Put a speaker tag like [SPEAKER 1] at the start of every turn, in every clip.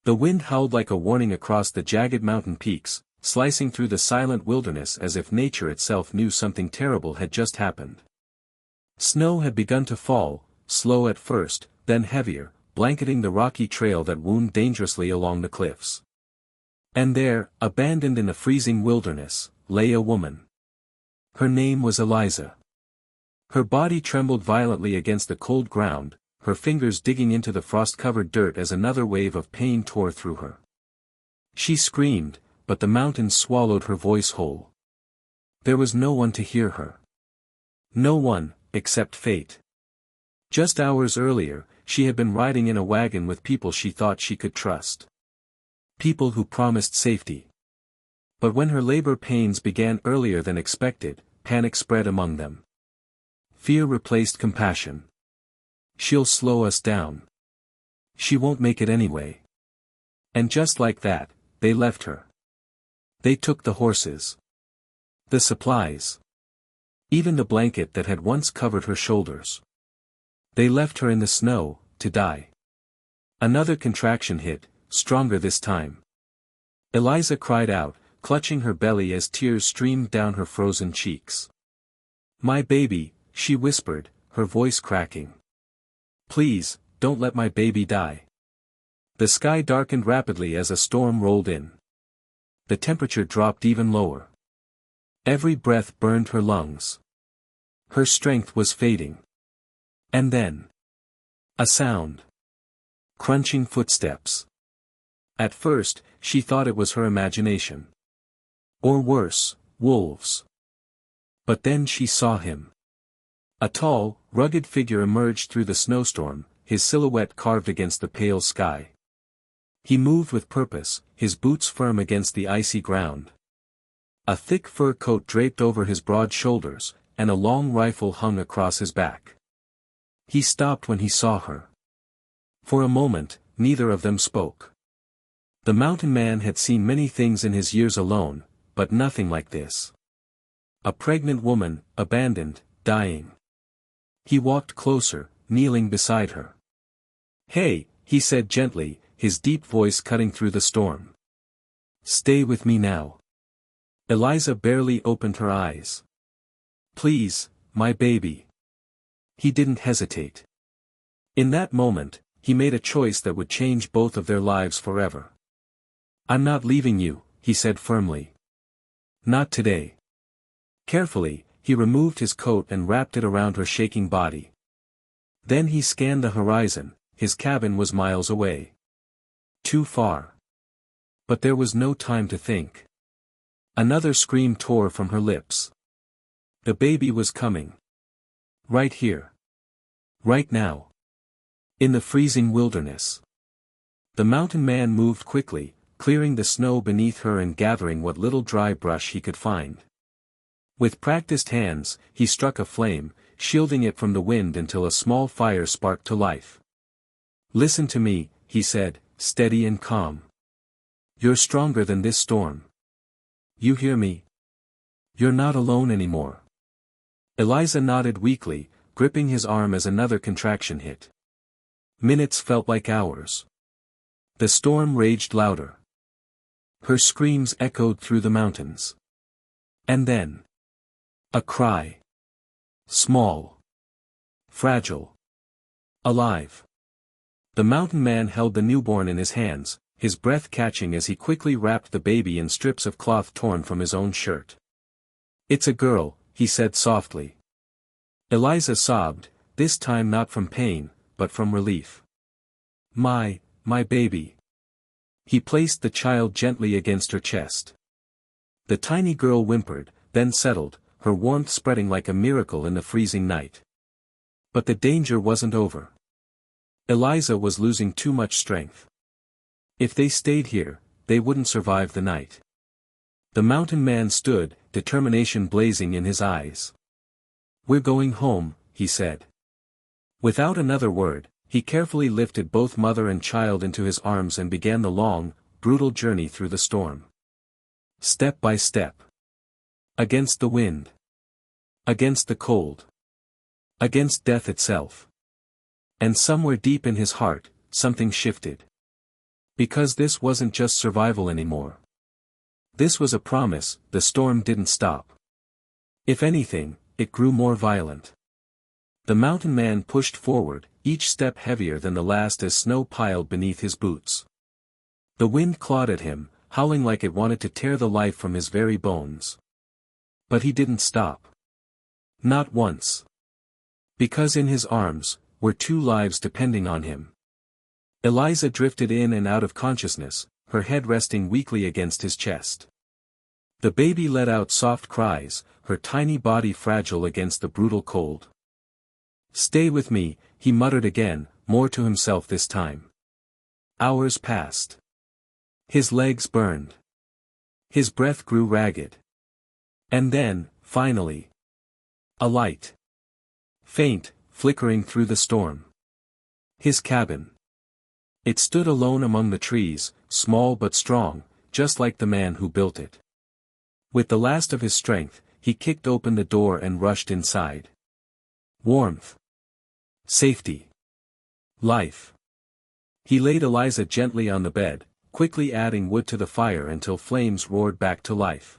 [SPEAKER 1] The wind howled like a warning across the jagged mountain peaks, slicing through the silent wilderness as if nature itself knew something terrible had just happened. Snow had begun to fall, slow at first, then heavier, blanketing the rocky trail that wound dangerously along the cliffs. And there, abandoned in the freezing wilderness, lay a woman. Her name was Eliza. Her body trembled violently against the cold ground, her fingers digging into the frost-covered dirt as another wave of pain tore through her. She screamed, but the mountains swallowed her voice whole. There was no one to hear her. No one, except fate. Just hours earlier, she had been riding in a wagon with people she thought she could trust. People who promised safety. But when her labor pains began earlier than expected, panic spread among them. Fear replaced compassion. She'll slow us down. She won't make it anyway. And just like that, they left her. They took the horses. The supplies. Even the blanket that had once covered her shoulders. They left her in the snow, to die. Another contraction hit, stronger this time. Eliza cried out, clutching her belly as tears streamed down her frozen cheeks. "My baby," she whispered, her voice cracking. "Please, don't let my baby die." The sky darkened rapidly as a storm rolled in. The temperature dropped even lower. Every breath burned her lungs. Her strength was fading. And then, a sound. Crunching footsteps. At first, she thought it was her imagination. Or worse, wolves. But then she saw him. A tall, rugged figure emerged through the snowstorm, his silhouette carved against the pale sky. He moved with purpose, his boots firm against the icy ground. A thick fur coat draped over his broad shoulders, and a long rifle hung across his back. He stopped when he saw her. For a moment, neither of them spoke. The mountain man had seen many things in his years alone, but nothing like this. A pregnant woman, abandoned, dying. He walked closer, kneeling beside her. "Hey," he said gently, his deep voice cutting through the storm. "Stay with me now." Eliza barely opened her eyes. "Please, my baby." He didn't hesitate. In that moment, he made a choice that would change both of their lives forever. "I'm not leaving you," he said firmly. "Not today." Carefully, he removed his coat and wrapped it around her shaking body. Then he scanned the horizon, his cabin was miles away. Too far. But there was no time to think. Another scream tore from her lips. The baby was coming. Right here. Right now. In the freezing wilderness. The mountain man moved quickly, clearing the snow beneath her and gathering what little dry brush he could find. With practiced hands, he struck a flame, shielding it from the wind until a small fire sparked to life. "Listen to me," he said, steady and calm. "You're stronger than this storm. You hear me? You're not alone anymore." Eliza nodded weakly, gripping his arm as another contraction hit. Minutes felt like hours. The storm raged louder. Her screams echoed through the mountains. And then, a cry. Small. Fragile. Alive. The mountain man held the newborn in his hands, his breath catching as he quickly wrapped the baby in strips of cloth torn from his own shirt. "It's a girl," he said softly. Eliza sobbed, this time not from pain, but from relief. My baby." He placed the child gently against her chest. The tiny girl whimpered, then settled, her warmth spreading like a miracle in the freezing night. But the danger wasn't over. Eliza was losing too much strength. If they stayed here, they wouldn't survive the night. The mountain man stood, determination blazing in his eyes. "We're going home," he said. Without another word, he carefully lifted both mother and child into his arms and began the long, brutal journey through the storm. Step by step. Against the wind. Against the cold. Against death itself. And somewhere deep in his heart, something shifted. Because this wasn't just survival anymore. This was a promise. The storm didn't stop. If anything, it grew more violent. The mountain man pushed forward, each step heavier than the last as snow piled beneath his boots. The wind clawed at him, howling like it wanted to tear the life from his very bones. But he didn't stop. Not once. Because in his arms were two lives depending on him. Eliza drifted in and out of consciousness, her head resting weakly against his chest. The baby let out soft cries, her tiny body fragile against the brutal cold. "Stay with me," he muttered again, more to himself this time. Hours passed. His legs burned. His breath grew ragged. And then, finally, a light. Faint, flickering through the storm. His cabin. It stood alone among the trees, small but strong, just like the man who built it. With the last of his strength, he kicked open the door and rushed inside. Warmth. Safety. Life. He laid Eliza gently on the bed, quickly adding wood to the fire until flames roared back to life.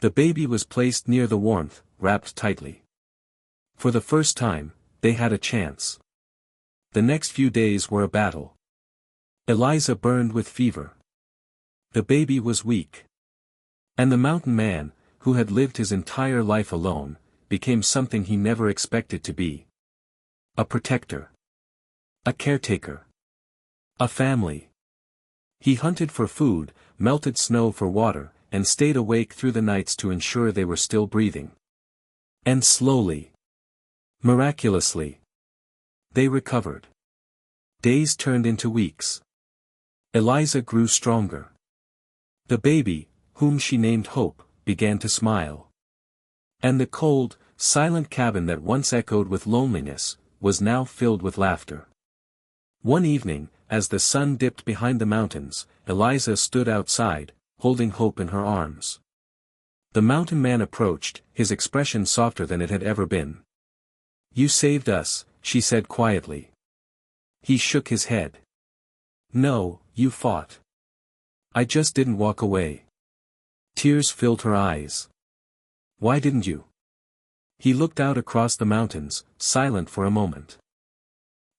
[SPEAKER 1] The baby was placed near the warmth, wrapped tightly. For the first time, they had a chance. The next few days were a battle. Eliza burned with fever. The baby was weak. And the mountain man, who had lived his entire life alone, became something he never expected to be. A protector. A caretaker. A family. He hunted for food, melted snow for water, and stayed awake through the nights to ensure they were still breathing. And slowly, miraculously, they recovered. Days turned into weeks. Eliza grew stronger. The baby, whom she named Hope, began to smile. And the cold, silent cabin that once echoed with loneliness, was now filled with laughter. One evening, as the sun dipped behind the mountains, Eliza stood outside, holding Hope in her arms. The mountain man approached, his expression softer than it had ever been. "You saved us," she said quietly. He shook his head. "No, you fought. I just didn't walk away." Tears filled her eyes. "Why didn't you?" He looked out across the mountains, silent for a moment.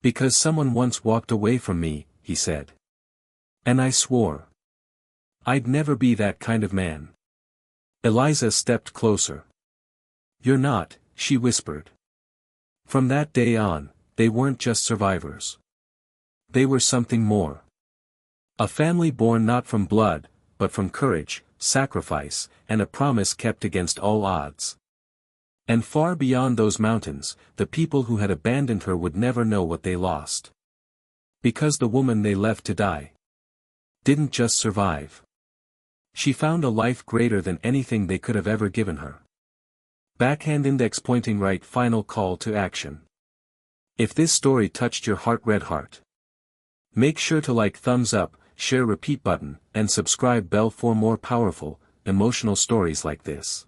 [SPEAKER 1] "Because someone once walked away from me," he said. "And I swore I'd never be that kind of man." Eliza stepped closer. "You're not," she whispered. From that day on, they weren't just survivors. They were something more. A family born not from blood, but from courage, sacrifice, and a promise kept against all odds. And far beyond those mountains, the people who had abandoned her would never know what they lost. Because the woman they left to die didn't just survive. She found a life greater than anything they could have ever given her. Backhand index pointing right. Final call to action. If this story touched your heart, red heart, make sure to like, thumbs up, share, repeat button, and subscribe bell for more powerful, emotional stories like this.